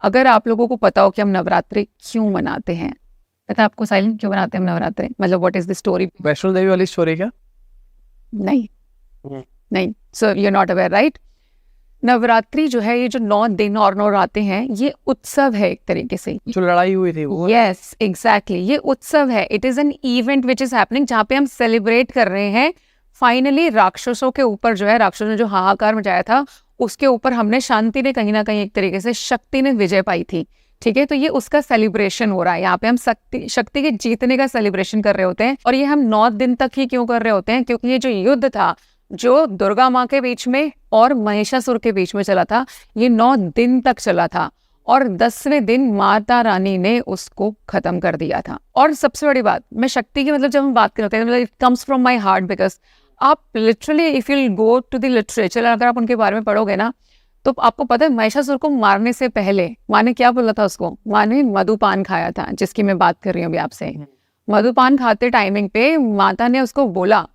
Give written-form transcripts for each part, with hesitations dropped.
अगर आप लोगों को पता हो कि हम नवरात्रि क्यों मनाते हैं, पता है आपको साइलेंट क्यों मनाते हैं हम नवरात्रि? मतलब what is the story? Vaishno Devi वाली स्टोरी क्या? नहीं नहीं, so you are not aware, right? Navratri जो है, ये जो 9 दिन और 9 रातें हैं, ये उत्सव है एक तरीके से। जो लड़ाई हुई थी वो? यस एग्जैक्टली, ये उत्सव है। It is an event which is happening, जहाँ पे हम सेलिब्रेट कर रहे हैं फाइनली राक्षसों के ऊपर जो है, राक्षसों ने जो हाहाकार मचाया था उसके ऊपर हमने, शांति ने कहीं ना कहीं एक तरीके से, शक्ति ने विजय पाई थी। ठीक है, तो ये उसका सेलिब्रेशन हो रहा है यहाँ पे। हम शक्ति के जीतने का सेलिब्रेशन कर रहे होते हैं। और ये हम 9 दिन तक ही क्यों कर रहे होते हैं? क्योंकि ये जो युद्ध था, जो दुर्गा माँ के बीच में और महिषासुर के बीच में चला था, ये 9 दिन तक चला था और 10वें दिन माता रानी ने उसको खत्म कर दिया था। और सबसे बड़ी बात, मैं शक्ति की, मतलब जब हम बात करते हैं, मतलब it comes from my heart, because आप literally if you go to the literature, अगर आप उनके बारे में पढ़ोगे ना, तो आपको पता है महिषासुर को मारने से पहले माँ ने क्या बोला था उसको? माँ ने मधुपान खाया था, जिसकी मैं बात कर रही हूँ अभी आपसे। मधुपान खाते टाइमिंग पे माता ने उसको बोला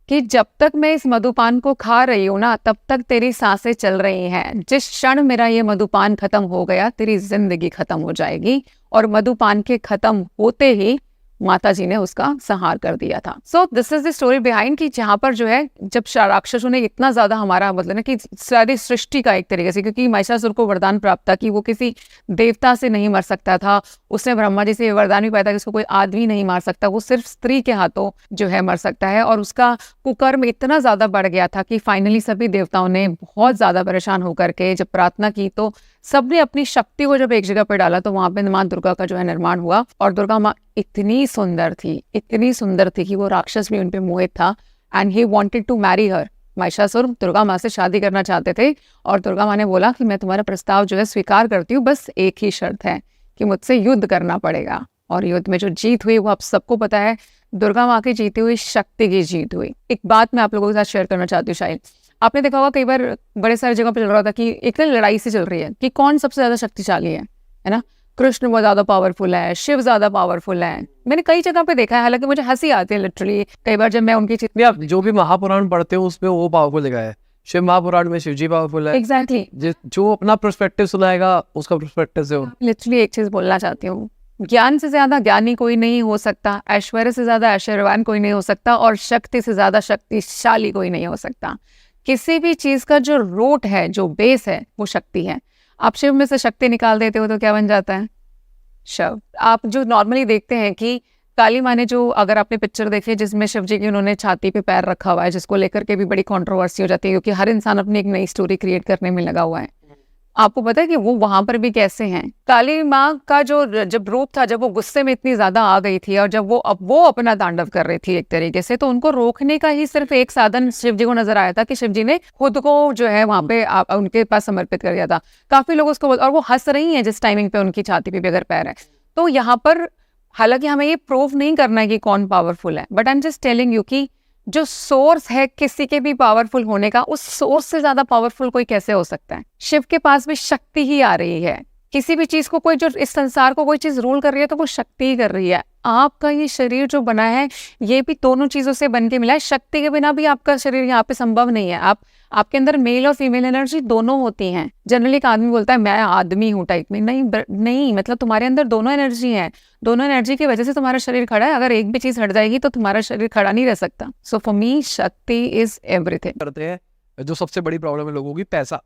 कि जब तक मैं इस मधुपान को खा रही हूँ ना, तब तक तेरी सांसें चल रही हैं। जिस क्षण मेरा ये मधुपान खत्म हो गया, तेरी जिंदगी खत्म हो जाएगी। और मधुपान के खत्म होते ही माता जी ने उसका संहार कर दिया था। So this is the story behind, कि जहाँ पर जो है, जब राक्षसों ने इतना ज्यादा हमारा, मतलब ना कि सारी सृष्टि का एक तरीके से, क्योंकि महिषासुर को वरदान प्राप्त था कि वो किसी देवता से नहीं मर सकता था। उसने ब्रह्मा जी से वरदान भी पाया था कि उसको कोई आदमी नहीं मार सकता, वो सिर्फ स्त्री के हाथों जो है मर सकता है। और उसका कुकर्म इतना ज्यादा बढ़ गया था कि फाइनली सभी देवताओं ने बहुत ज्यादा परेशान होकर के जब प्रार्थना की, तो सबने अपनी शक्ति को जब एक जगह पर डाला, तो वहां पे माँ दुर्गा का जो है निर्माण हुआ। और दुर्गा माँ इतनी सुंदर थी, इतनी सुंदर थी कि वो राक्षस भी उन पे मोहित था, and he wanted to marry her. Mahishasur Durga माँ से शादी करना चाहते थे, और दुर्गा माँ ने बोला कि मैं तुम्हारा प्रस्ताव जो है स्वीकार करती हूँ, बस एक ही शर्त है कि मुझसे युद्ध करना पड़ेगा। और युद्ध में जो जीत हुई वो आप सबको पता है, दुर्गा माँ की जीती हुई, शक्ति की जीत हुई। एक बात मैं आप लोगों के साथ शेयर करना चाहती हूँ। शायद आपने देखा होगा कई बार बड़े सारे जगह पे चल रहा था कि एक लड़ाई से चल रही है कि कौन सबसे ज्यादा शक्तिशाली है ना? कृष्ण बहुत ज्यादा पावरफुल है, शिव ज्यादा पावरफुल है। मैंने कई जगह पे देखा है, हालांकि मुझे हंसी आती है लिटरली कई बार जब मैं उनकी आप जो भी महापुराण पढ़ते हो उसमें वो पावरफुल दिखा है। शिव महापुराण में शिव जी पावरफुल है। एग्जैक्टली, जो अपना पर्सपेक्टिव सुनाएगा उसका पर्सपेक्टिव से लिटरली एक चीज बोलना चाहती हूँ, ज्ञान से ज्यादा ज्ञानी कोई नहीं हो सकता, ऐश्वर्य से ज्यादा ऐश्वर्यवान कोई नहीं हो सकता, और शक्ति से ज्यादा शक्तिशाली कोई नहीं हो सकता। किसी भी चीज का जो रूट है, जो बेस है, वो शक्ति है। आप शिव में से शक्ति निकाल देते हो तो क्या बन जाता है? शव। आप जो नॉर्मली देखते हैं कि काली माँ ने जो, अगर आपने पिक्चर देखी जिसमें शिव जी की उन्होंने छाती पे पैर रखा हुआ है, जिसको लेकर के भी बड़ी कंट्रोवर्सी हो जाती है, क्योंकि हर इंसान अपनी एक नई स्टोरी क्रिएट करने में लगा हुआ है। आपको पता है कि वो वहां पर भी कैसे हैं? काली माँ का जो जब रूप था, जब वो गुस्से में इतनी ज्यादा आ गई थी, और जब वो अपना तांडव कर रही थी एक तरीके से, तो उनको रोकने का ही सिर्फ एक साधन शिव जी को नजर आया था कि शिव जी ने खुद को जो है वहां पे उनके पास समर्पित कर दिया था। काफी लोग उसको और वो हंस रही है जिस टाइमिंग पे उनकी छाती पे भी अगर पैर है। तो यहाँ पर हालांकि हमें ये प्रूव नहीं करना है कि कौन पावरफुल है, but I am just telling you कि जो सोर्स है किसी के भी पावरफुल होने का, उस सोर्स से ज्यादा पावरफुल कोई कैसे हो सकता है? शिव के पास भी शक्ति ही आ रही है। किसी भी चीज को, कोई जो इस संसार को कोई चीज रूल कर रही है, तो वो शक्ति ही कर रही है। आपका ये शरीर जो बना है, ये भी दोनों चीजों से बन के मिला है। शक्ति के बिना भी आपका शरीर यहाँ पे संभव नहीं है। आपके अंदर मेल और फीमेल एनर्जी दोनों होती हैं। जनरली एक आदमी बोलता है मैं आदमी हूँ टाइप में, नहीं, मतलब तुम्हारे अंदर दोनों एनर्जी है। दोनों एनर्जी की वजह से तुम्हारा शरीर खड़ा है। अगर एक भी चीज हट जाएगी तो तुम्हारा शरीर खड़ा नहीं रह सकता। सो फॉर मी शक्ति इज एवरीथिंग। करते हैं जो सबसे बड़ी प्रॉब्लम है लोगों की, पैसा।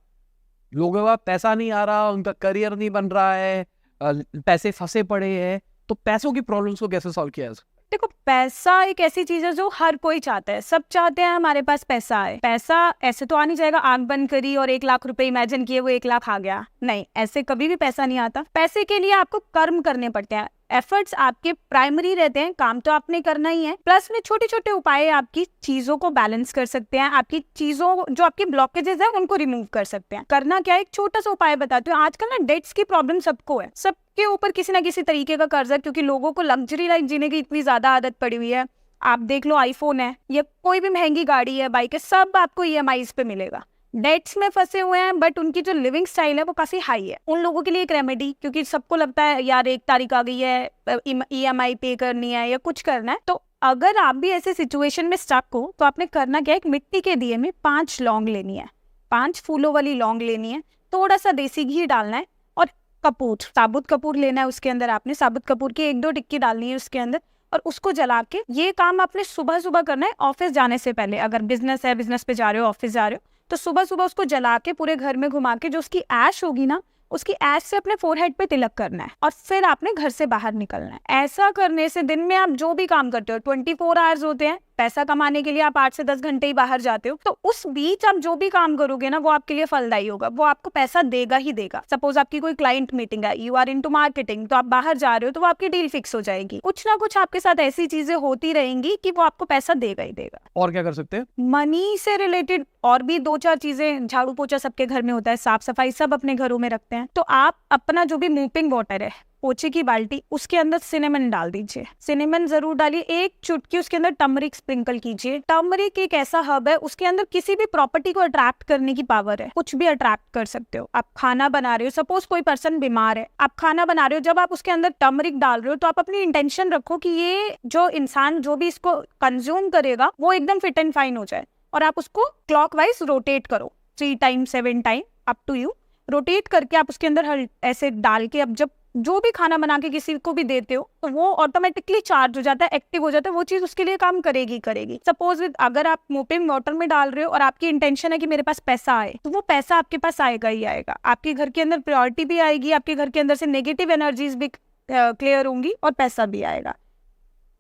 लोगों का पैसा नहीं आ रहा, उनका करियर नहीं बन रहा है, पैसे फंसे पड़े हैं। तो पैसों की प्रॉब्लम्स को कैसे सॉल्व किया जाए? देखो, पैसा एक ऐसी चीज है जो हर कोई चाहता है। सब चाहते हैं हमारे पास पैसा आए। पैसा ऐसे तो आ नहीं जाएगा, आंख बंद करी और 1 लाख रुपए इमेजिन किए वो 1 लाख आ गया। नहीं, ऐसे कभी भी पैसा नहीं आता। पैसे के लिए आपको कर्म करने पड़ते हैं। एफर्ट्स आपके प्राइमरी रहते हैं, काम तो आपने करना ही है, प्लस में छोटे छोटे उपाय आपकी चीजों को बैलेंस कर सकते हैं। आपकी चीजों, जो आपकी ब्लॉकेजेस है, उनको रिमूव कर सकते हैं। करना क्या है, एक छोटा सा उपाय बताती हूँ। आजकल ना डेट्स की प्रॉब्लम सबको है, सबके ऊपर किसी ना किसी तरीके का कर्ज है, क्योंकि लोगों को लग्जरी लाइफ जीने की इतनी ज्यादा आदत पड़ी हुई है। आप देख लो, आईफोन है या कोई भी महंगी गाड़ी है, बाइक है, सब आपको EMIs पे मिलेगा। डेट्स में फंसे हुए हैं, बट उनकी जो लिविंग स्टाइल है वो काफी हाई है। उन लोगों के लिए एक रेमेडी, क्योंकि सबको लगता है यार 1 तारीख आ गई है, EMI पे करनी है या कुछ करना है, तो अगर आप भी ऐसे सिचुएशन में स्टक हो तो आपने करना क्या है, एक मिट्टी के दिए में 5 लौंग लेनी है, 5 फूलों वाली लौंग लेनी है, थोड़ा सा देसी घी डालना है, और कपूर, साबुत कपूर लेना है, उसके अंदर आपने साबुत कपूर की 1-2 टिक्की डालनी है उसके अंदर और उसको जला के, ये काम आपने सुबह सुबह करना है ऑफिस जाने से पहले। अगर बिजनेस है, बिजनेस पे जा रहे हो, ऑफिस जा रहे हो, तो सुबह सुबह उसको जला के पूरे घर में घुमा के जो उसकी ऐश होगी ना, उसकी ऐश से अपने फोरहेड पे तिलक करना है और फिर आपने घर से बाहर निकलना है। ऐसा करने से दिन में आप जो भी काम करते हो, 24 आवर्स होते हैं, पैसा कमाने के लिए आप 8 से 10 घंटे ही बाहर जाते हो, तो उस बीच आप जो भी काम करोगे ना, वो आपके लिए फलदायी होगा, वो आपको पैसा देगा ही देगा। सपोज आपकी कोई क्लाइंट मीटिंग है, यू आर इनटू मार्केटिंग, तो आप बाहर जा रहे हो तो वो आपकी डील फिक्स हो जाएगी। कुछ ना कुछ आपके साथ ऐसी चीजें होती रहेंगी कि वो आपको पैसा देगा ही देगा। और क्या कर सकते हैं? मनी से रिलेटेड और भी 2-4 चीजें, झाड़ू पोछा सबके घर में होता है, साफ सफाई सब अपने घरों में रखते हैं, तो आप अपना जो भी मूविंग वाटर है, पोछे की बाल्टी, उसके अंदर सिनेमन डाल दीजिए। सिनेमन जरूर डालिए, 1 चुटकी उसके अंदर टर्मरिक स्प्रिंकल कीजिए। टर्मरिक एक ऐसा हर्ब है, उसके अंदर किसी भी प्रॉपर्टी को अट्रैक्ट करने की पावर है, कुछ भी अट्रैक्ट कर सकते हो। आप खाना बना रहे हो, सपोज कोई पर्सन बीमार है, आप खाना बना रहे हो, जब आप उसके अंदर टर्मरिक डाल रहे हो तो आप अपनी इंटेंशन रखो कि ये जो इंसान जो भी इसको कंज्यूम करेगा वो एकदम फिट एंड फाइन हो जाए, और आप उसको क्लॉकवाइज रोटेट करो 3 time 7 time, up to you. Rotate करके आप उसके अंदर ऐसे डाल के, अब जब जो भी खाना बना के किसी को भी देते हो तो वो ऑटोमेटिकली चार्ज हो जाता है, एक्टिव हो जाता है, वो चीज उसके लिए काम करेगी करेगी। सपोज अगर आप मोपिंग वाटर में डाल रहे हो और आपकी इंटेंशन है कि मेरे पास पैसा आए, तो वो पैसा आपके पास आएगा ही आएगा। आपके घर के अंदर प्रायोरिटी भी आएगी, आपके घर के अंदर से नेगेटिव एनर्जीज भी क्लियर होंगी और पैसा भी आएगा।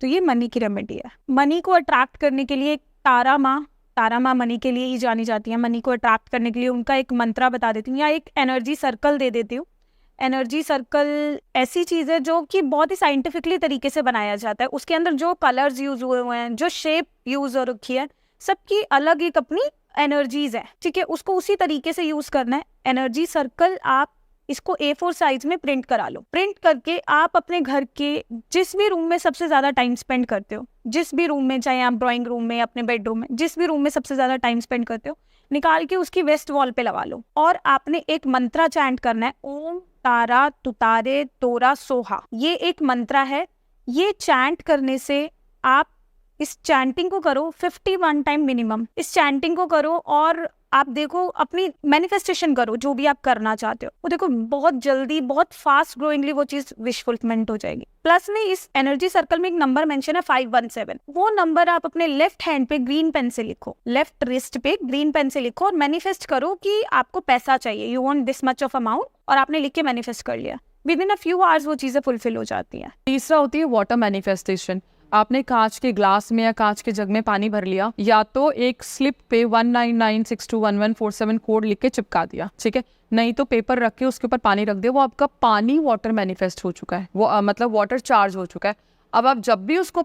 तो ये मनी की रेमेडी है। मनी को अट्रैक्ट करने के लिए तारा माँ मनी के लिए ही जानी जाती है। मनी को अट्रैक्ट करने के लिए उनका एक मंत्रा बता देती हूँ या एक एनर्जी सर्कल दे देती हूँ। एनर्जी सर्कल ऐसी चीज है जो कि बहुत ही साइंटिफिकली तरीके से बनाया जाता है। उसके अंदर जो कलर्स यूज हुए हुए हैं, जो शेप यूज हो रखी है, सबकी अलग एक अपनी एनर्जीज है, ठीक है। उसको उसी तरीके से यूज करना है। एनर्जी सर्कल आप इसको A4 साइज में प्रिंट करा लो। प्रिंट करके आप अपने घर के जिस भी रूम में सबसे ज्यादा टाइम स्पेंड करते हो, जिस भी रूम में, चाहे आप ड्राइंग रूम में, अपने बेडरूम में, जिस भी रूम में सबसे ज्यादा टाइम स्पेंड करते हो, निकाल के उसकी वेस्ट वॉल पे लगा लो और आपने एक मंत्रा चैंट करना है, ओम तारा तुतारे तोरा सोहा। ये एक मंत्रा है। ये चैंट करने से आप इस चैंटिंग को करो 51 टाइम मिनिमम। इस चैंटिंग को करो और आप देखो, अपनी मैनिफेस्टेशन करो, जो भी आप करना चाहते हो वो देखो बहुत जल्दी, बहुत फास्ट ग्रोइंगली वो चीज विश फुलफिलमेंट हो जाएगी। प्लस में इस एनर्जी सर्कल में एक नंबर मेंशन है 517। वो नंबर आप अपने लेफ्ट हैंड पे ग्रीन पेन से लिखो, लेफ्ट रिस्ट पे ग्रीन पेन से लिखो और मैनिफेस्ट करो कि आपको पैसा चाहिए, you want this much of amount, और आपने लिख के मैनिफेस्ट कर लिया। With in a few hours वो चीजें फुलफिल हो जाती हैं। तीसरा होती है वाटर मैनिफेस्टेशन। आपने कांच के ग्लास में या कांच के जग में पानी भर लिया, या तो एक स्लिप पे 199621147 कोड लिख के चिपका दिया, ठीक है। नहीं तो पेपर रख के उसके ऊपर पानी रख दिया, वो आपका पानी वाटर मैनिफेस्ट हो चुका है, वो मतलब वाटर चार्ज हो चुका है। अब आप जब भी उसको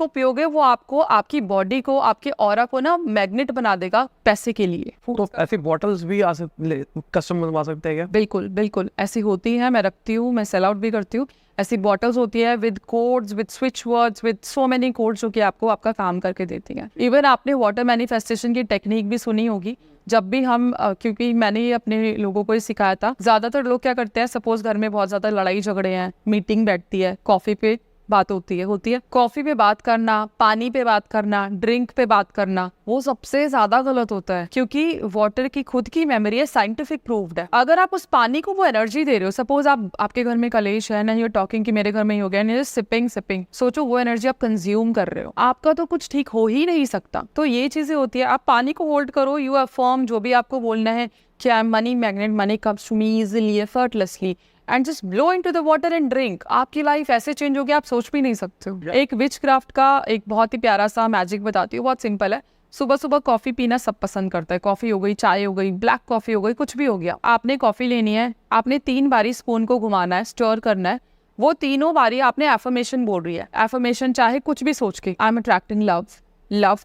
पियोगे वो आपको, आपकी बॉडी को, आपके ऑरा को ना मैग्नेट बना देगा पैसे के लिए। तो ऐसी बॉटल्स भी आ सकते, कस्टम बनवा सकते हैं क्या? बिल्कुल बिल्कुल ऐसी होती है, मैं रखती हूँ, मैं सेल आउट भी करती हूँ। ऐसी बॉटल्स होती है with codes, with switch words, with so many codes जो कि आपको आपका काम करके देती हैं। इवन आपने वाटर मैनिफेस्टेशन की टेक्निक भी सुनी होगी। जब भी हम क्योंकि मैंने ये अपने लोगों को ही सिखाया था, ज्यादातर लोग क्या करते हैं, सपोज घर में बहुत ज्यादा लड़ाई झगड़े हैं, मीटिंग बैठती है, कॉफी पे बात होती है कॉफी पे बात करना, पानी पे बात करना, ड्रिंक पे बात करना, वो सबसे ज्यादा गलत होता है, क्योंकि वाटर की खुद की मेमोरी है, साइंटिफिक प्रूव्ड है। अगर आप उस पानी को वो एनर्जी दे रहे हो, सपोज आपके घर में कलेश है ना, यू टॉकिंग कि मेरे घर में ही हो गया, सिपिंग, सोचो वो एनर्जी आप कंज्यूम कर रहे हो, आपका तो कुछ ठीक हो ही नहीं सकता। तो ये चीजें होती है। आप पानी को होल्ड करो, यू अफर्म जो भी आपको बोलना है, क्या money magnet, money comes to me easily, effortlessly, and just blow into the water and drink. आपकी लाइफ ऐसे चेंज होगी आप सोच भी नहीं सकते हो। एक विच क्राफ्ट का एक बहुत ही प्यारा सा मैजिक बताती हूँ, बहुत सिंपल है। सुबह सुबह कॉफी पीना सब पसंद करता है, कॉफी हो गई, चाय हो गई, ब्लैक कॉफी हो गई, कुछ भी हो गया। आपने कॉफी लेनी है, आपने 3 बारी स्पून को घुमाना है, स्टर करना है, वो तीनों बारी आपने एफर्मेशन बोल रही है। एफर्मेशन चाहे कुछ भी सोच के, I am attracting love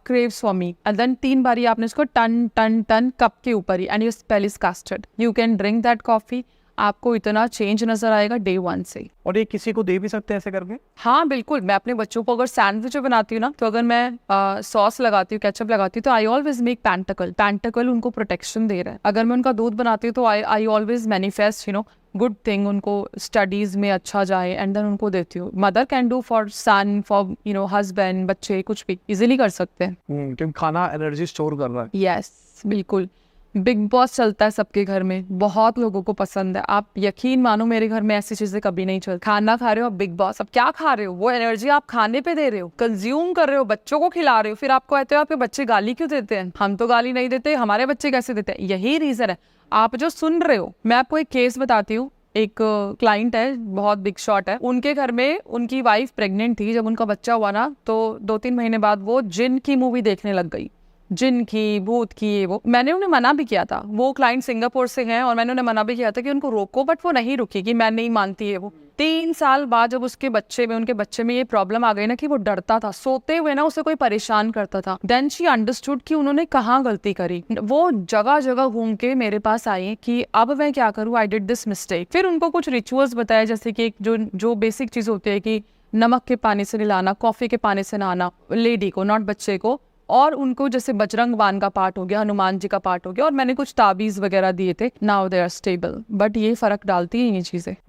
craves for me, and then 3 बारी आपने इसको टन कप के ऊपर ही, and your spell is casted, you can drink that coffee. आपको इतना चेंज नजर आएगा डे 1 से। और ये किसी को दे भी सकते हैं ऐसे करके? हाँ बिल्कुल, मैं अपने बच्चों को अगर सैंडविच बनाती हूँ ना, तो अगर मैं सॉस लगाती हूँ, केचप लगाती हूँ, तो आई ऑलवेज मेक पैंटकल उनको प्रोटेक्शन दे रहा है। अगर मैं उनका दूध बनाती हूँ तो I always manifest good thing, उनको स्टडीज में अच्छा जाए, एंड देन उनको देती हूँ। Mother can do for son, for husband, बच्चे, कुछ भी इजिली कर सकते हैं। क्योंकि खाना एनर्जी स्टोर कर रहा है। यस बिल्कुल। बिग बॉस चलता है सबके घर में, बहुत लोगों को पसंद है। आप यकीन मानो मेरे घर में ऐसी चीजें कभी नहीं चलती। खाना खा रहे हो आप बिग बॉस, अब क्या खा रहे हो, वो एनर्जी आप खाने पे दे रहे हो, कंज्यूम कर रहे हो, बच्चों को खिला रहे हो, फिर आपको कहते हो आपके बच्चे गाली क्यों देते हैं। हम तो गाली नहीं देते, हमारे बच्चे कैसे देते हैं, यही रीजन है। आप जो सुन रहे हो, मैं आपको एक केस बताती हूँ। एक क्लाइंट है, बहुत बिग शॉट है, उनके घर में उनकी वाइफ प्रेग्नेंट थी। जब उनका बच्चा हुआ ना, तो 2-3 महीने बाद वो जिन की मूवी देखने लग गई, जिन की, भूत की, ये वो। मैंने उन्हें मना भी किया था, वो क्लाइंट सिंगापुर से हैं, और मैंने उन्हें मना भी किया था कि उनको रोको, बट वो नहीं रुकी कि मैं नहीं मानती है वो। 3 साल बाद जब उसके बच्चे में, उनके बच्चे में ये प्रॉब्लम आ गई ना कि वो डरता था, सोते हुए ना उसे कोई परेशान करता था, देन शी अंडरस्टूड कि उन्होंने कहाँ गलती करी। वो जगह जगह घूम के मेरे पास आई कि अब मैं क्या करूँ, आई डिड दिस मिस्टेक। फिर उनको कुछ रिचुअल्स बताए, जैसे कि जो बेसिक चीज होती है कि नमक के पानी से नहलाना, कॉफी के पानी से नहाना, लेडी को, नॉट बच्चे को, और उनको जैसे बजरंग बान का पाठ हो गया, हनुमान जी का पाठ हो गया, और मैंने कुछ ताबीज वगैरह दिए थे। Now they are stable, but ये फर्क डालती है ये चीजें।